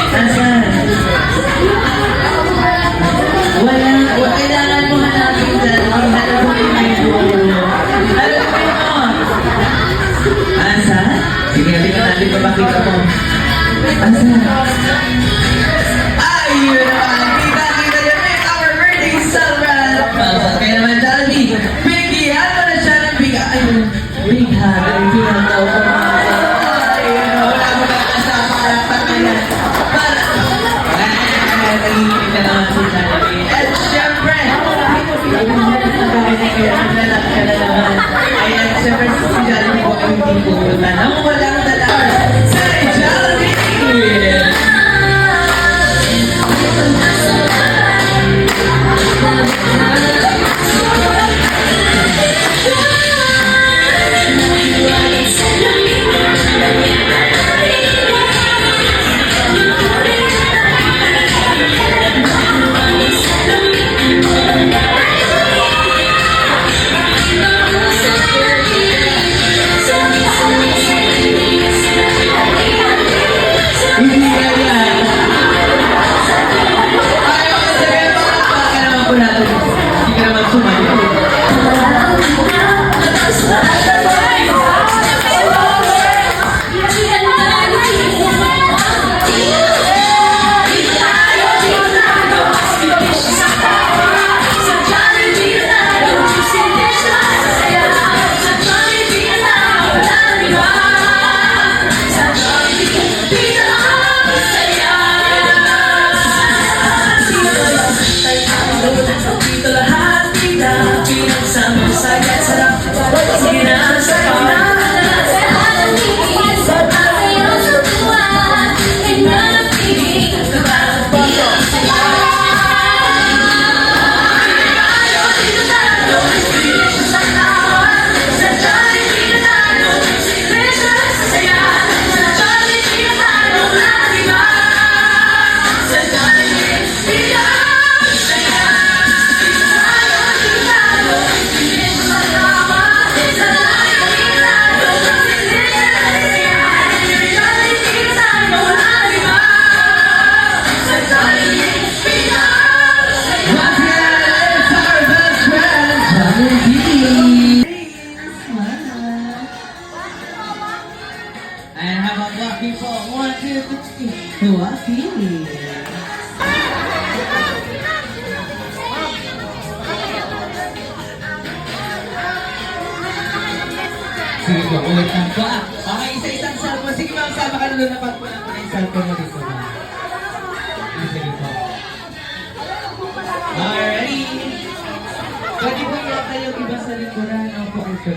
Asan? Wala. Kailangan mo hanapin dyan. Hanapin mo yung dulo. Hanapin mo. Asan? Sige, tingnan natin papakita mo. Asan? Ayun naman. Kita-kita yun. It's our birthday celebration. Kaya naman, Jollibee, bigyan mo na siya ng big... Ayun. Big hug. Ang pinataw ko. Ayun. Wala mo na kasama. Pagkayan. Para. Nagiging ka naman si Jollibee. At syempre, ayan, syempre si Jollibee po ay hindi pupunta nang walang dalaman sa Jollibee! And how about walking for 1, 2, 3, walking. Sige po, ulit lang po. Okay, isa-isang cellphone. Sige ma'am, sama ka na doon na pagpunan ko na yung cellphone mo dito. Sige po. Alrighty. Pwede po yung tayo iba sa likuran. Ako po ito.